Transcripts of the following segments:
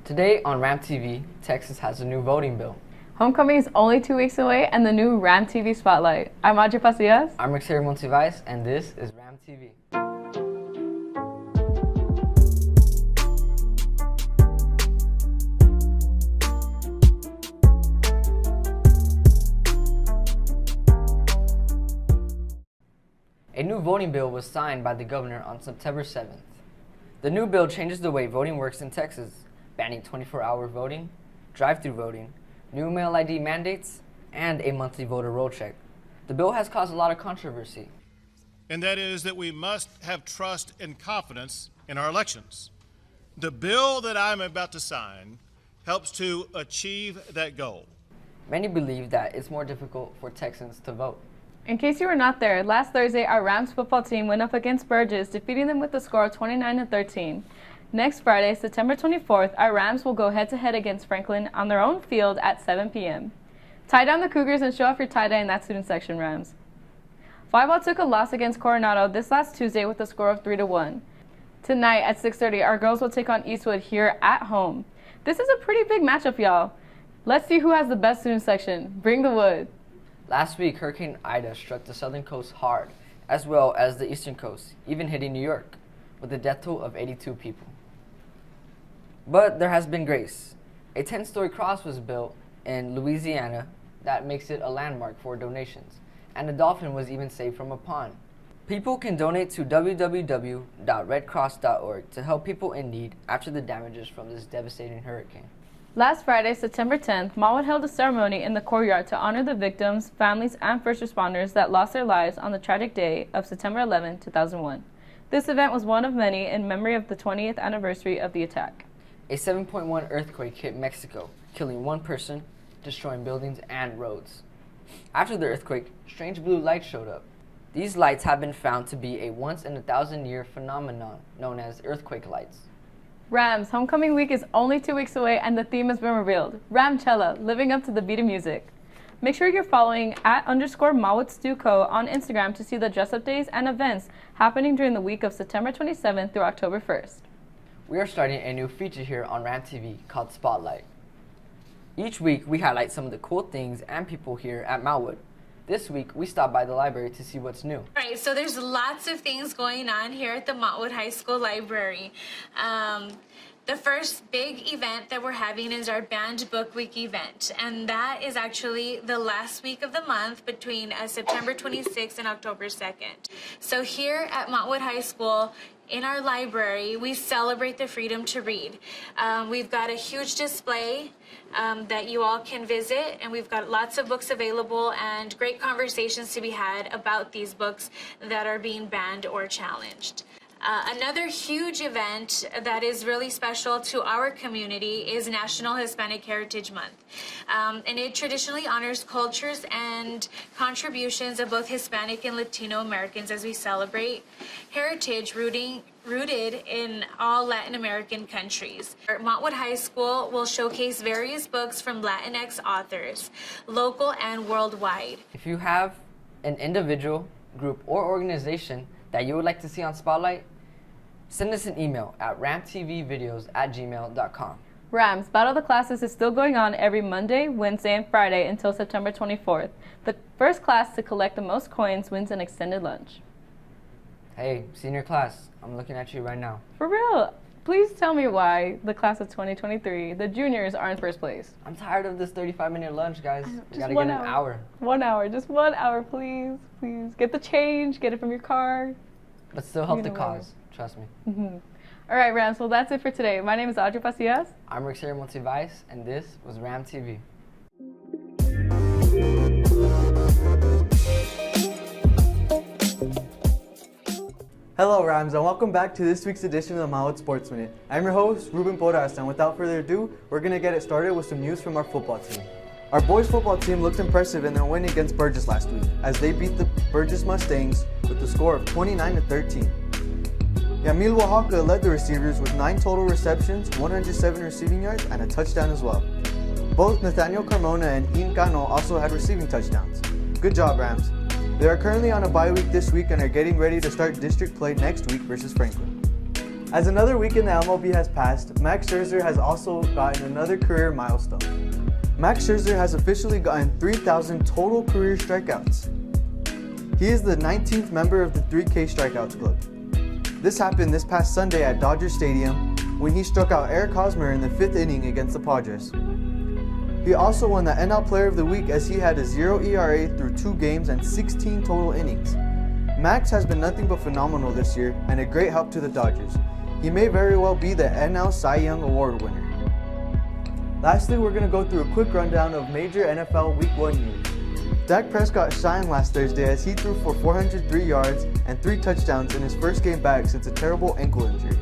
Today on Ram TV, Texas has a new voting bill. Homecoming is only 2 weeks away and the new Ram TV Spotlight. I'm Audrey Pasillas. I'm Rick Montivais, and this is Ram TV. A new voting bill was signed by the governor on September 7th. The new bill changes the way voting works in Texas, banning 24-hour voting, drive-through voting, new mail ID mandates, and a monthly voter roll check. The bill has caused a lot of controversy. And that is that we must have trust and confidence in our elections. The bill that I'm about to sign helps to achieve that goal. Many believe that it's more difficult for Texans to vote. In case you were not there, last Thursday our Rams football team went up against Burgess, defeating them with a score of 29-13. Next Friday, September 24th, our Rams will go head-to-head against Franklin on their own field at 7 p.m. Tie down the Cougars and show off your tie-dye in that student section, Rams. Five-Ball took a loss against Coronado this last Tuesday with a score of 3-1. Tonight at 6:30, our girls will take on Eastwood here at home. This is a pretty big matchup, y'all. Let's see who has the best student section. Bring the wood. Last week, Hurricane Ida struck the southern coast hard, as well as the eastern coast, even hitting New York, with a death toll of 82 people. But there has been grace. A 10-story cross was built in Louisiana that makes it a landmark for donations, and a dolphin was even saved from a pond. People can donate to www.redcross.org to help people in need after the damages from this devastating hurricane. Last Friday, September 10th, Mallwood held a ceremony in the courtyard to honor the victims, families, and first responders that lost their lives on the tragic day of September 11, 2001. This event was one of many in memory of the 20th anniversary of the attack. A 7.1 earthquake hit Mexico, killing one person, destroying buildings and roads. After the earthquake, strange blue lights showed up. These lights have been found to be a once-in-a-thousand-year phenomenon known as earthquake lights. Rams, homecoming week is only 2 weeks away and the theme has been revealed. Ramchella, living up to the beat of music. Make sure you're following @_MallwoodStuCo on Instagram to see the dress-up days and events happening during the week of September 27th through October 1st. We are starting a new feature here on Ram TV called Spotlight. Each week, we highlight some of the cool things and people here at Mallwood. This week, we stopped by the library to see what's new. All right, so there's lots of things going on here at the Mallwood High School Library. The first big event that we're having is our Banned Book Week event, and that is actually the last week of the month between September 26th and October 2nd. So here at Mallwood High School, in our library, we celebrate the freedom to read. We've got a huge display that you all can visit, and we've got lots of books available and great conversations to be had about these books that are being banned or challenged. Another huge event that is really special to our community is National Hispanic Heritage Month. And it traditionally honors cultures and contributions of both Hispanic and Latino Americans as we celebrate heritage rooted in all Latin American countries. Mallwood High School will showcase various books from Latinx authors, local and worldwide. If you have an individual, group, or organization that you would like to see on Spotlight, send us an email at ramtvvideos@gmail.com. Rams, Battle of the Classes is still going on every Monday, Wednesday, and Friday until September 24th. The first class to collect the most coins wins an extended lunch. Hey, senior class, I'm looking at you right now. For real, please tell me why the class of 2023, the juniors, are in first place. I'm tired of this 35-minute lunch, guys. We gotta get one an hour. 1 hour, just 1 hour, please, please. Get the change, get it from your car. But still help the know cause, trust me. All right, Rams, well, that's it for today. My name is Audrey Pasillas. I'm Rick Montivais, and this was Ram TV. Hello Rams, and welcome back to this week's edition of the Mallwood Sports Minute. I'm your host, Ruben Porras, and without further ado, we're going to get it started with some news from our football team. Our boys football team looked impressive in their win against Burgess last week, as they beat the Burgess Mustangs with a score of 29-13. Yamil Oaxaca led the receivers with 9 total receptions, 107 receiving yards, and a touchdown as well. Both Nathaniel Carmona and Ian Cano also had receiving touchdowns. Good job, Rams. They are currently on a bye week this week and are getting ready to start district play next week versus Franklin. As another week in the MLB has passed, Max Scherzer has also gotten another career milestone. Max Scherzer has officially gotten 3,000 total career strikeouts. He is the 19th member of the 3K Strikeouts Club. This happened this past Sunday at Dodger Stadium when he struck out Eric Hosmer in the 5th inning against the Padres. He also won the NL Player of the Week as he had a 0 ERA through 2 games and 16 total innings. Max has been nothing but phenomenal this year and a great help to the Dodgers. He may very well be the NL Cy Young Award winner. Lastly, we're going to go through a quick rundown of major NFL Week 1 news. Dak Prescott shined last Thursday as he threw for 403 yards and 3 touchdowns in his first game back since a terrible ankle injury.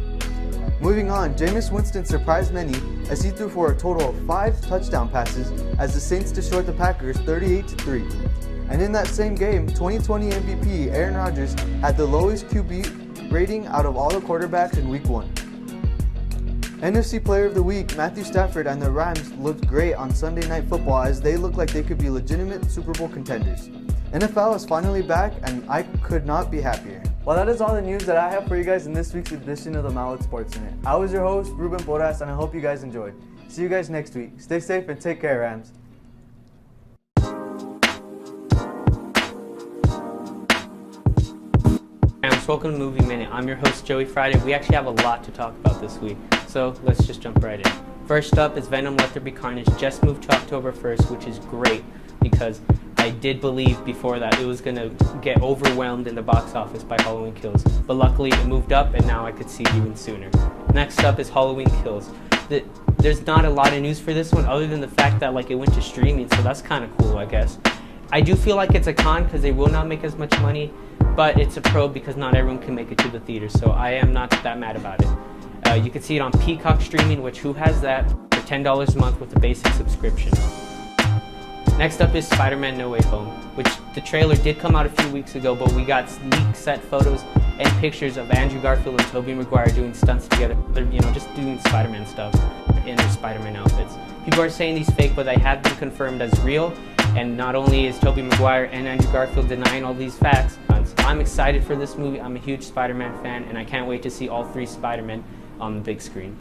Moving on, Jameis Winston surprised many as he threw for a total of 5 touchdown passes as the Saints destroyed the Packers 38-3. And in that same game, 2020 MVP Aaron Rodgers had the lowest QB rating out of all the quarterbacks in Week 1. NFC Player of the Week, Matthew Stafford and the Rams looked great on Sunday Night Football as they looked like they could be legitimate Super Bowl contenders. NFL is finally back and I could not be happier. Well, that is all the news that I have for you guys in this week's edition of the Mallard Sports Minute. I was your host, Ruben Boras, and I hope you guys enjoyed. See you guys next week. Stay safe and take care, Rams. Welcome to Movie Minute. I'm your host, Joey Friday. We actually have a lot to talk about this week, so let's just jump right in. First up is Venom Let There Be Carnage. Just moved to October 1st, which is great because I did believe before that it was going to get overwhelmed in the box office by Halloween Kills, but luckily it moved up and now I could see it even sooner. Next up is Halloween Kills. There's not a lot of news for this one other than the fact that it went to streaming, so that's kind of cool, I guess. I do feel like it's a con because they will not make as much money, but it's a pro because not everyone can make it to the theater, so I am not that mad about it. You can see it on Peacock streaming, which who has that, for $10 a month with a basic subscription. Next up is Spider-Man No Way Home, which the trailer did come out a few weeks ago, but we got leaked set photos and pictures of Andrew Garfield and Tobey Maguire doing stunts together. They're, just doing Spider-Man stuff in their Spider-Man outfits. People are saying these fake, but they have been confirmed as real. And not only is Tobey Maguire and Andrew Garfield denying all these facts, I'm excited for this movie. I'm a huge Spider-Man fan, and I can't wait to see all 3 Spider-Men on the big screen.